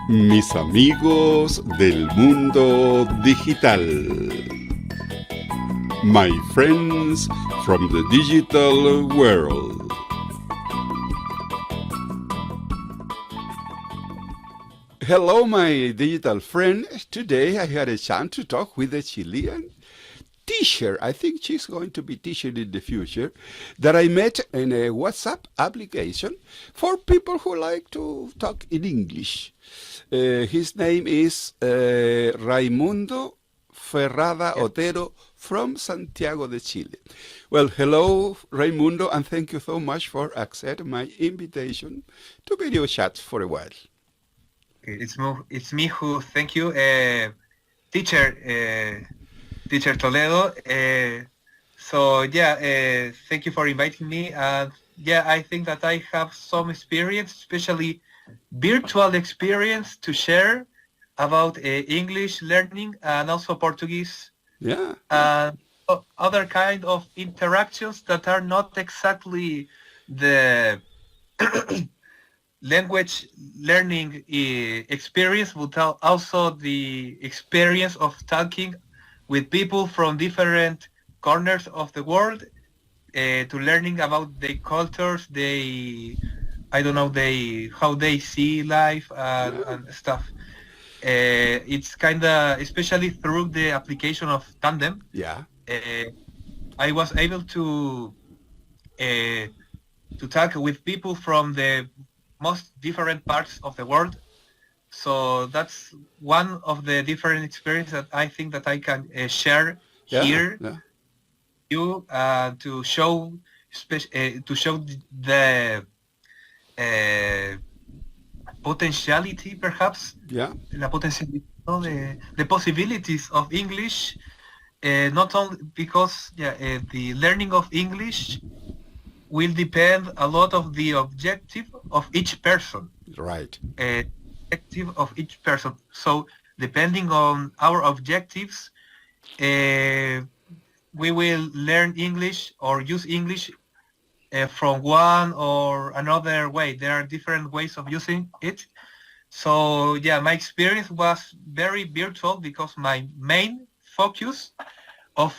Mis amigos del mundo digital. My friends from the digital world. Hello, my digital friend. Today I had a chance to talk with a Chilean teacher. I think she's going to be teaching in the future, that I met in a WhatsApp application for people who like to talk in English. His name is Raimundo Ferrada Otero from Santiago de Chile. Well, hello, Raimundo, and thank you so much for accepting my invitation to video chat for a while. It's me who thank you, teacher Toledo. Thank you for inviting me. I think that I have some experience, especially virtual experience, to share about English learning and also Portuguese. Other kind of interactions that are not exactly the language learning experience, but also the experience of talking with people from different corners of the world, to learning about their cultures, how they see life and stuff. It's kind of, especially through the application of Tandem. I was able to talk with people from the most different parts of the world. So that's one of the different experiences that I think that I can share here. You to show the potentiality, perhaps. La potentiality, the possibilities of English. Not only because the learning of English will depend a lot of the objective of each person. Right. Objective of each person. So depending on our objectives, we will learn English or use English from one or another way. There are different ways of using it. So my experience was very virtual because my main focus of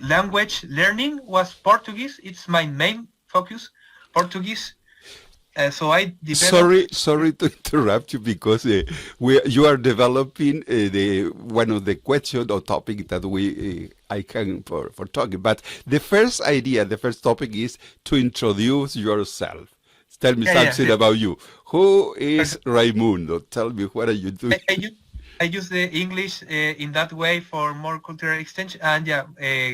language learning was Portuguese. It's my main focus, Portuguese. So I developed... Sorry to interrupt you, because you are developing one of the questions or topic that I can for talking. But the first topic is to introduce yourself. Tell me something about you. Who is Raimundo? Tell me, what are you doing? I use the English in that way for more cultural exchange and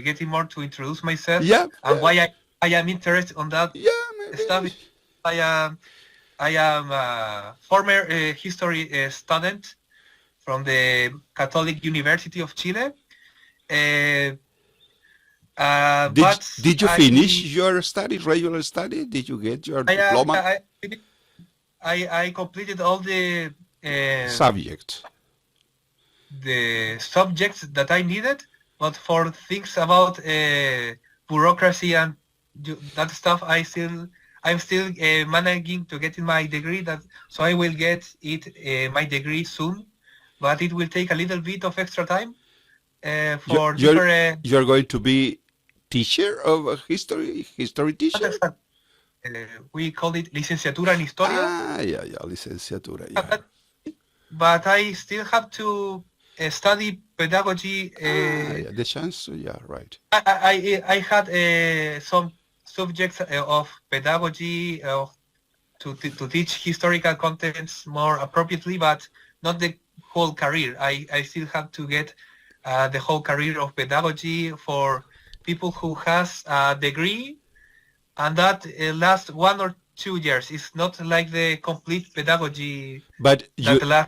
getting more to introduce myself and why I am interested on that stuff. I am a former history student from the Catholic University of Chile. Did you finish your study, regular study? Did you get your diploma? I completed all the subjects. The subjects that I needed, but for things about bureaucracy and that stuff, I'm still managing to get in my degree. So I will get my degree soon, but it will take a little bit of extra time for You're going to be teacher of history teacher. We call it licenciatura en Historia. Licenciatura. But I still have to study pedagogy. The chance. Right. I had some subjects of pedagogy to teach historical contents more appropriately, but not the whole career. I still have to get the whole career of pedagogy for people who has a degree, and that lasts 1 or 2 years. It's not like the complete pedagogy. But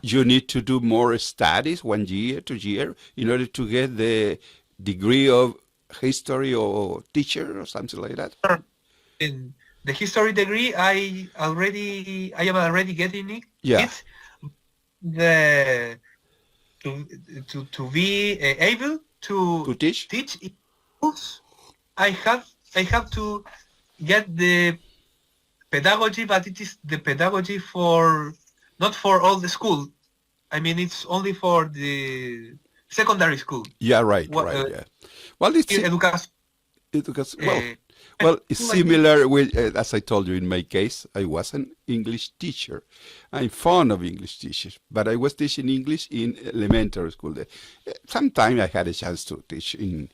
you need to do more studies 1 year, 2 years in order to get the degree of history or teacher or something like that. In the history degree, I am already getting it. To be able to teach, I have to get the pedagogy, but it is the pedagogy for not for all the school. I mean, it's only for the secondary school. Yeah, right, What, right, yeah. Well, it's education. well, Uh, well, it's school, I think. similar with, as I told you, in my case, I was an English teacher. I'm fond of English teachers, but I was teaching English in elementary school. Sometime I had a chance to teach in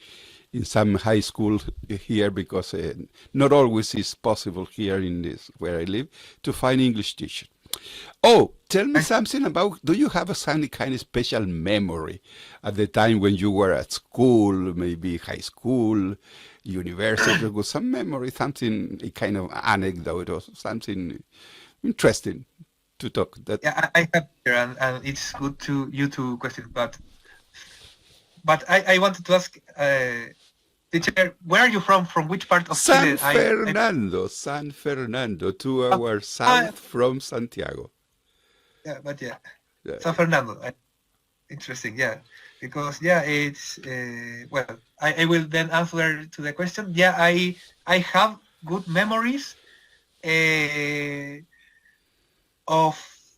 some high school here because not always is possible here in this where I live to find English teachers. Oh, tell me something about, do you have some kind of special memory at the time when you were at school, maybe high school, university, or some memory, something, a kind of anecdote or something interesting to talk that? Yeah, I have here, and it's good to you to question, but I wanted to ask, teacher, where are you from? From which part of San Chile? San Fernando, 2 hours Ah, south from Santiago. yeah, but yeah, Yeah. San Fernando. Interesting, yeah, because yeah, it's well, I will then answer to the question. Yeah, I have good memories of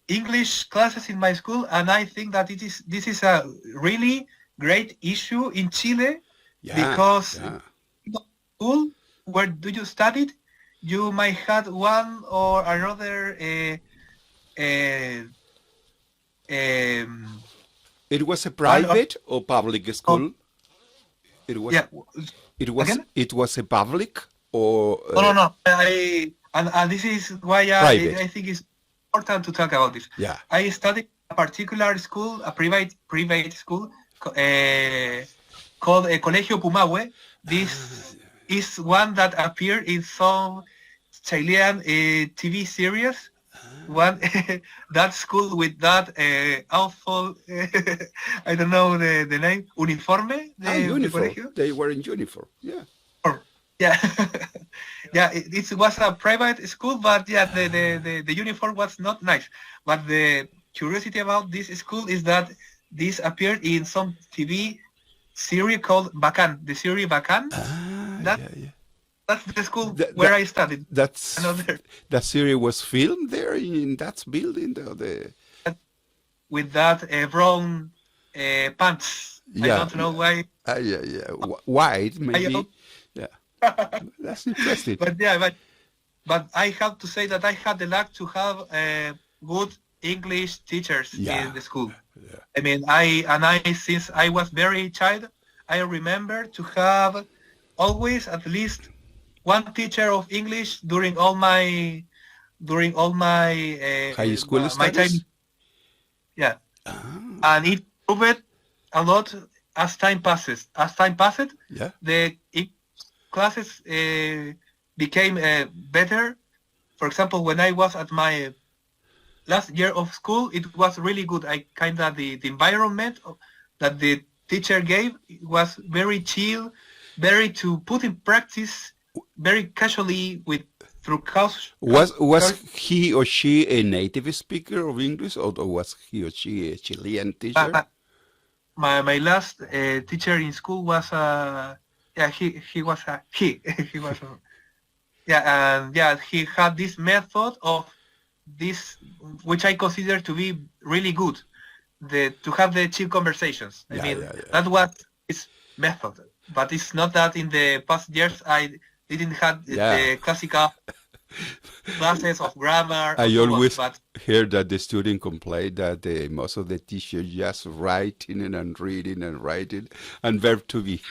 English classes in my school, and I think that this is a really great issue in Chile Yeah, because yeah. in the school where do you studied, you might have one or another um, It was a one of private or public school? It was. yeah again. It was a public or No. And this is why private? I think it's important to talk about this. Yeah. I studied a particular school, a private school called Colegio Pumahue. This is one that appeared in some Chilean TV series. One that school with that awful I don't know the name uniforme de Uniform. colegio. They were in uniform. Yeah. Yeah, yeah. It was a private school, but yeah, the uniform was not nice. But the curiosity about this school is that this appeared in some TV series called Bacan. The series Bacan. That Yeah. that's the school That, where that I studied. that's Another that series was filmed there in that building. The with that brown pants. I yeah, don't know why. yeah. White maybe. Yeah, that's interesting. But yeah, but I have to say that I had the luck to have good English teachers Yeah. in the school. Yeah. I mean, since I was very child, I remember to have always at least one teacher of English during all my High school my time. studies. Yeah, Ah, and it improved a lot as time passes. As time passed, yeah. the classes became better. For example, when I was at my last year of school, it was really good. I kind of the environment that the teacher gave was very chill, very to put in practice, very casually with through Was he or she a native speaker of English, or was he or she a Chilean teacher? my last teacher in school was yeah he was he he was yeah, and yeah, he had this method of this which I consider to be really good, to have the chill conversations. I mean, Yeah. that was his method, but it's not that in the past years I didn't have Yeah. the classical classes of grammar or I so on, always but hear that the student complain that most of the teachers just writing and reading and writing and verb to be,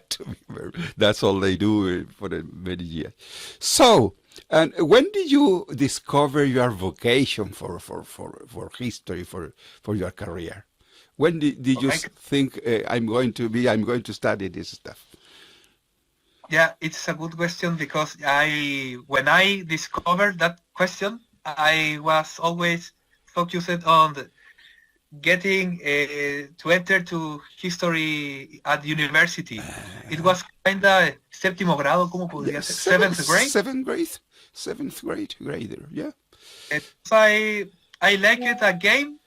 to be verb. That's all they do for the many years. So, and when did you discover your vocation for history, for your career? When did you Okay. think I'm going to study this stuff? Yeah, it's a good question because when I discovered that question, I was always focused on getting to enter to history at university. It was kind of séptimo grado, ¿cómo podría Yes, ser? Seventh grade. Seventh grade grader. Yeah. So I like it a game,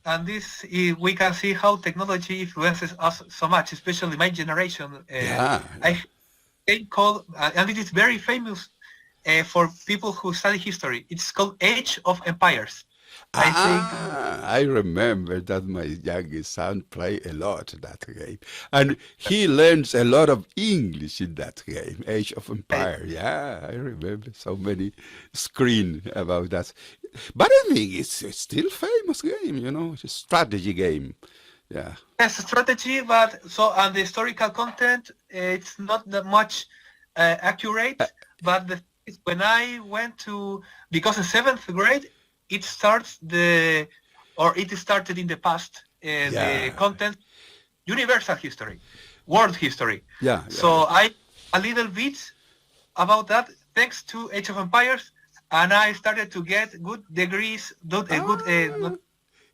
and we can see how technology influences us so much, especially my generation. Yeah. I game called, and it is very famous for people who study history. It's called Age of Empires. I think I remember that my youngest son played a lot that game, and he learns a lot of English in that game, Age of uh, Empire. Yeah, I remember so many screen about that. But I think it's still famous game, it's a strategy game. Yeah. yes, strategy, but so and the historical content, it's not that much accurate. But the thing is, when I went to because in seventh grade it starts it started in the past the Yeah, content universal history, world history. yeah, yeah, So I a little bit about that thanks to Age of Empires, and I started to get good degrees, yeah. good not good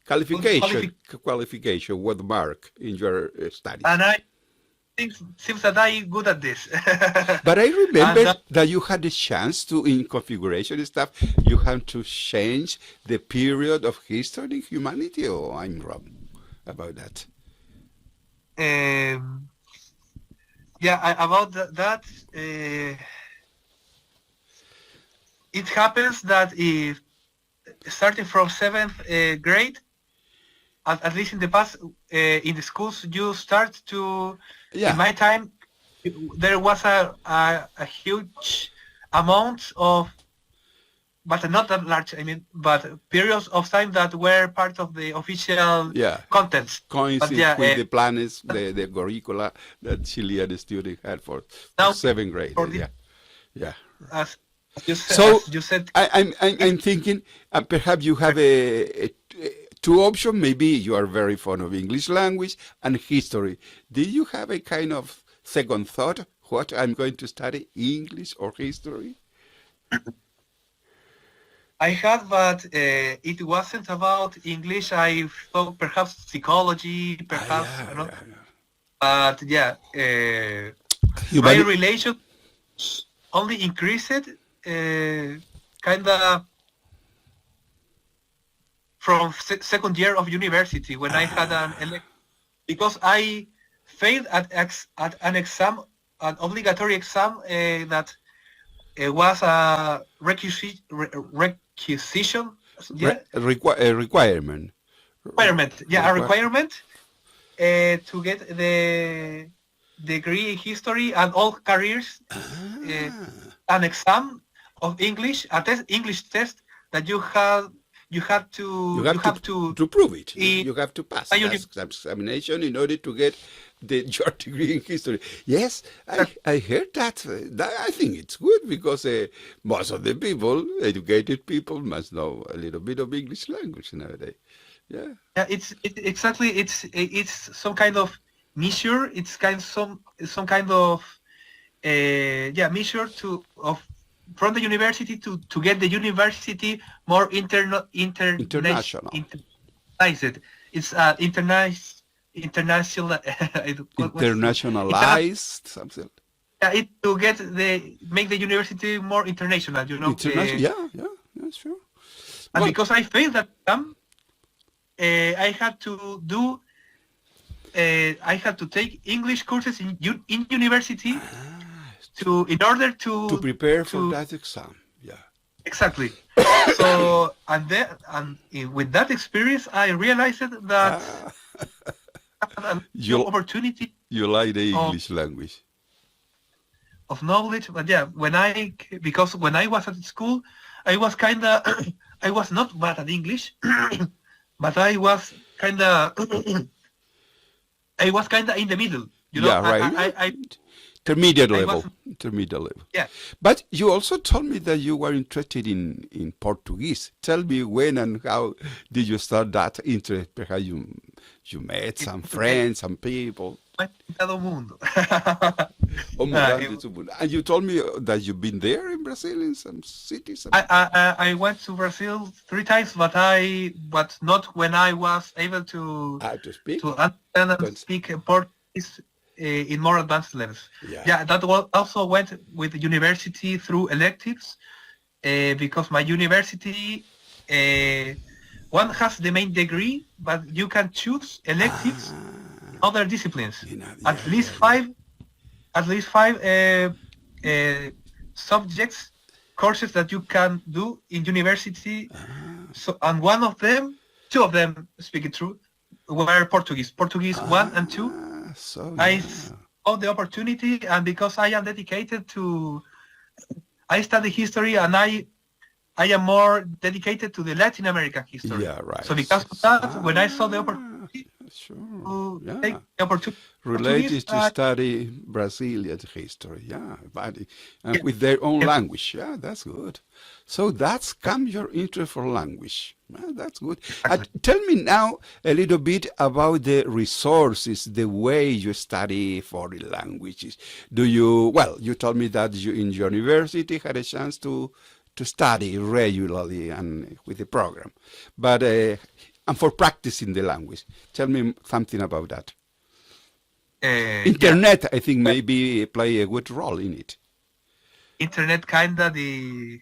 Qualification, qualification, qualification with mark in your studies. and I think seems that I good at this. But I and remember that you had a chance to, in configuration stuff, you had to change the period of history in humanity, or I'm wrong about that? um, yeah, about that, it happens that if starting from seventh grade, at least in the past, in the schools, you start to. In Yeah. my time, there was a huge amount of, but not that large. I mean, but periods of time that were part of the official Yeah. contents. But Coincides yeah, with the plans, the curricula that Chilean student had for now seventh grade. for this, Yeah. Yeah. as you said, So as you said, I'm thinking perhaps you have two options. Maybe you are very fond of English language and history. Did you have a kind of second thought? What I'm going to study, English or history? I had, but it wasn't about English. I thought perhaps psychology, Ah, perhaps I yeah, don't know. yeah, yeah. But yeah, my Humani- relation only increased, kind of from second year of university when I had because I failed at an exam, an obligatory exam that was a requisition, yeah, requirement. requirement, yeah, a Require. requirement to get the degree in history and all careers, an exam of English, a test, English test that you have You you have to prove it. in You have to pass a that examination in order to get your degree in history. Yes, I heard that. I think it's good because most of the people, educated people, must know a little bit of English language nowadays. Yeah. yeah, exactly it's some kind of measure. It's some kind of yeah, measure to of from the university to get the university more International. internationalized. It's international Internationalized something. yeah, it to get make the university more international, you know. International. Yeah, sure. And Well, because I failed that exam, I had to do I had to take English courses in university in order to prepare for to that exam. Yeah. exactly. So with that experience, I realized that I had a new You opportunity you like the of, English language. of knowledge. But yeah, because when I was at school, I was kind of I was not bad at English, but I was kind of in the middle. You know, Yeah, right. Intermediate I level. was Intermediate level. yeah. But you also told me that you were interested in Portuguese. Tell me when and how did you start that interest? Perhaps you met some friends, some people. Invitado Mundo. Oh, mudando to mundo. And you told me that you've been there in Brazil in some cities. I went to Brazil 3 times, but not when I was able to To speak. understand and Don't- speak Portuguese in more advanced levels. Yeah. That also went with the university through electives, because my university one has the main degree, but you can choose electives, other disciplines. At least five subjects courses that you can do in university. So, and two of them, speaking true, were Portuguese. Portuguese 1 and 2. So I yeah. saw the opportunity, and because I am dedicated to, I study history, and I am more dedicated to the Latin American history. Yeah, right. So because of that, when I saw the opportunity Sure. to Yeah. take the opportunity, Related to Portuguese, study Brazilian history, yeah, but and yeah, with their own yeah, language, yeah, that's good. So that's come your interest for language. Yeah, that's good. exactly. Tell me now a little bit about the resources, the way you study foreign languages. Do you? Well, you told me that you in university had a chance to study regularly and with the program, but and for practicing the language, tell me something about that. Yeah. Internet, I think, maybe play a good role in it. Internet kinda the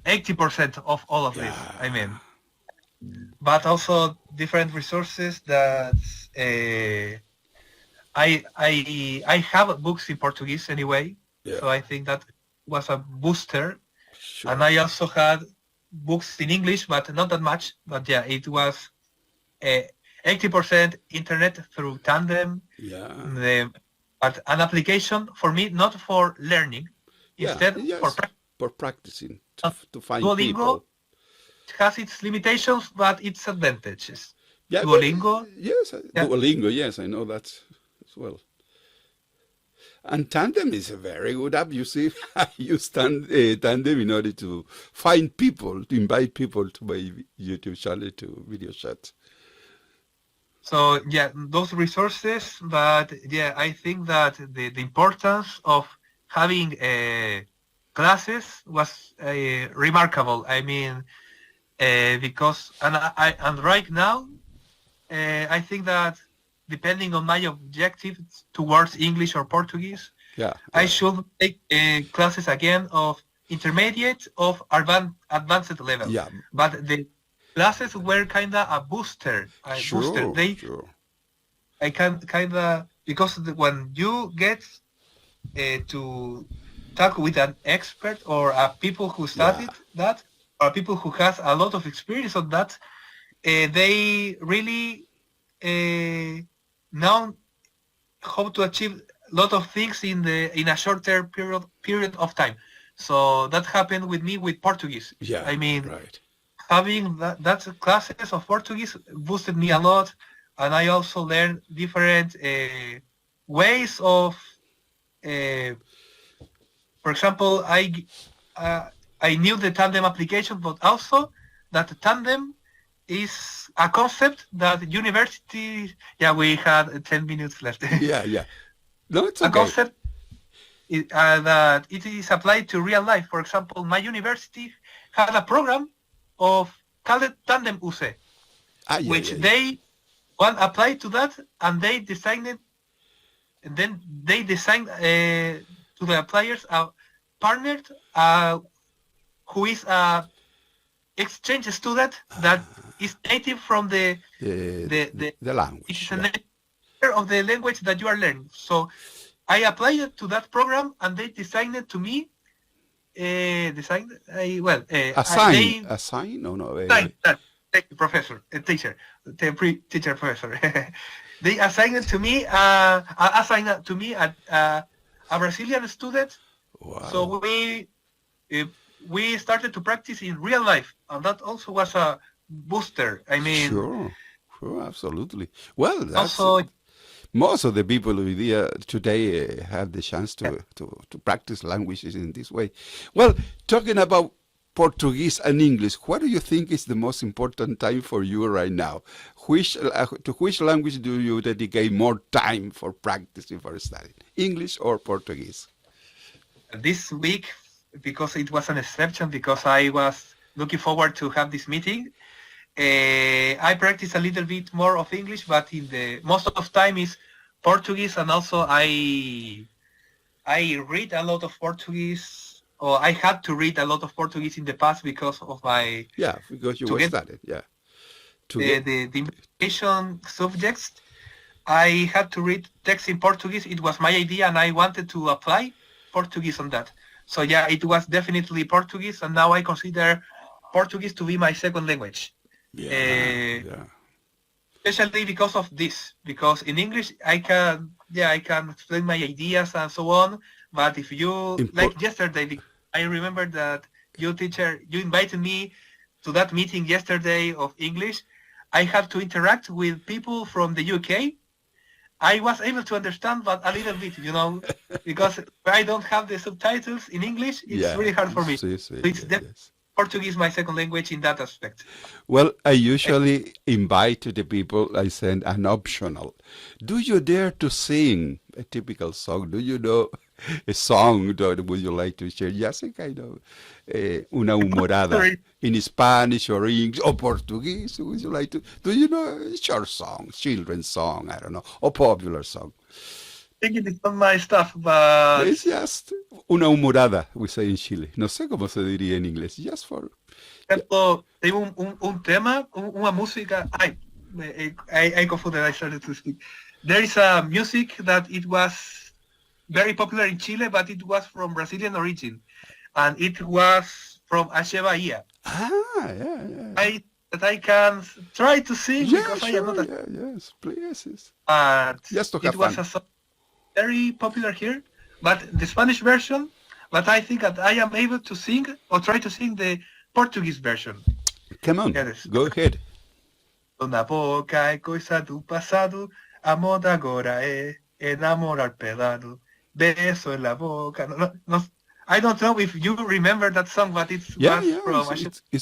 80% of all of this. I mean, but also different resources that I have books in Portuguese anyway, Yeah, so I think that was a booster. sure. And I also had books in English, but not that much. But yeah, it was 80% internet through Tandem. Yeah, But an application for me, not for learning, yeah, instead for yes, practice. for practicing to find Duolingo people. has its limitations, but its advantages. Yeah, but Duolingo, yes, yeah. Duolingo, yes, I know that as well. And Tandem is a very good app. You see, I use Tandem in order to find people, to invite people to my YouTube channel to video chat. So yeah, those resources, but yeah, I think that the importance of having classes was remarkable. I mean, because and right now, I think that depending on my objectives towards English or Portuguese, Yeah, I yeah, should take classes again of intermediate of advanced level. yeah. But the classes were kind of a booster. Sure, They sure. I can kind of because when you get to talk with an expert or people who Yeah, studied that or people who has a lot of experience on that, they really know how to achieve a lot of things in a shorter period of time. So that happened with me with Portuguese. yeah, I mean, right. having that classes of Portuguese boosted me a lot, and I also learned different ways of. For example, I knew the Tandem application, but also that Tandem is a concept that university. Yeah, we had 10 minutes left. Yeah, yeah. No, it's A okay. concept that it is applied to real life. For example, my university had a program of called Tandem UC, Ah, yeah, which yeah, yeah. they one applied to that, and they designed it, and then they designed to the players a partner who is a exchange student that is native from the The language. it's a Yeah. native of the language that you are learning. So I applied it to that program, and they designed it to me. Assign? No, no. Thank you, professor, teacher, teacher, professor. They assigned it to me. Assigned it to me a Brazilian student. Wow. So we started to practice in real life, and that also was a booster. I mean, Sure, sure, absolutely. Well, that's also most of the people today have the chance to practice languages in this way. Well, talking about Portuguese and English, what do you think is the most important time for you right now? To which language do you dedicate more time for practicing, for studying? English or Portuguese? this week, because it was an exception, because I was looking forward to have this meeting. I practice a little bit more of English, but in the most of time is Portuguese, and also I read a lot of Portuguese, or I had to read a lot of Portuguese in the past because of my Yeah, because you to were get studying. Yeah, to the get. the investigation subjects. I had to read text in Portuguese. It was my idea, and I wanted to apply. Portuguese on that. So yeah, it was definitely Portuguese, and now I consider Portuguese to be my second language. Yeah. Especially because of this, because in English I can explain my ideas and so on. But if you like yesterday, I remember that you invited me to that meeting yesterday of English. I had to interact with people from the UK. I was able to understand, but a little bit, because I don't have the subtitles in English. It's really hard for me. It's Portuguese my second language in that aspect. Well, I usually invite to the people, I send an optional. Do you dare to sing a typical song? Do you know a song that would you like to share? Just a kind of una humorada in Spanish or English or Portuguese. Would you like to? Do you know a short song, children's song, I don't know, or popular song? I think it's not my stuff, but... It's just una humorada, we say in Chile. No sé cómo se diría en inglés. Just for... Tengo un tema, una música... I confunded, I started to speak. There is a music that it was very popular in Chile, but it was from Brazilian origin. And it was from Ache Bahia. Yeah. I can try to sing because sure, I am not yes, please. Just to have fun. Was a song very popular here, but the Spanish version, but I think that I am able to sing or try to sing the Portuguese version. Come on, go ahead. Na boca é coisa do passado, amor da agora é enamorar pelado, beso en la boca. No, I don't know if you remember that song, but it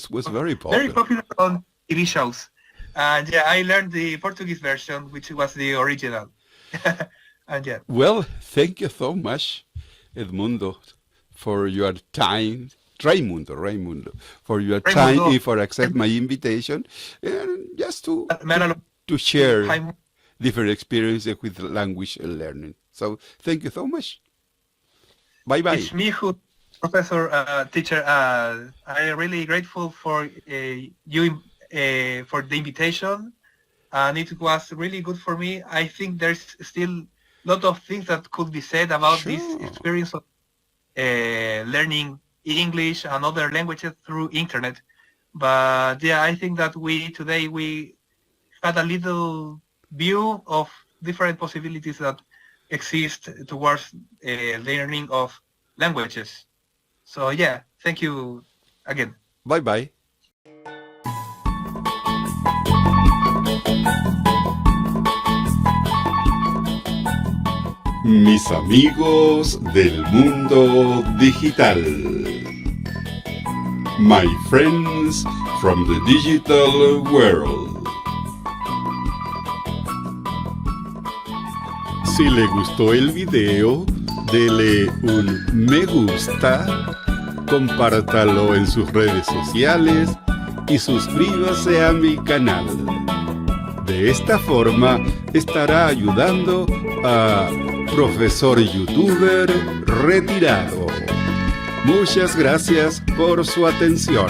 was very popular. Very popular on TV shows. And I learned the Portuguese version, which was the original. And Well, thank you so much, Edmundo, for your time. Raimundo, for your time and for accept my invitation, and just to share different experiences with language learning. So thank you so much. Bye-bye. It's me who, professor, teacher. I am really grateful for you for the invitation, and it was really good for me. I think there's still a lot of things that could be said about this experience of learning English and other languages through internet. But I think that today we had a little view of different possibilities that exist towards learning of languages. So thank you again. Bye-bye. Mis amigos del mundo digital. My friends from the digital world. Si le gustó el video, dele un me gusta, compártalo en sus redes sociales y suscríbase a mi canal. De esta forma estará ayudando a Profesor YouTuber retirado. Muchas gracias por su atención.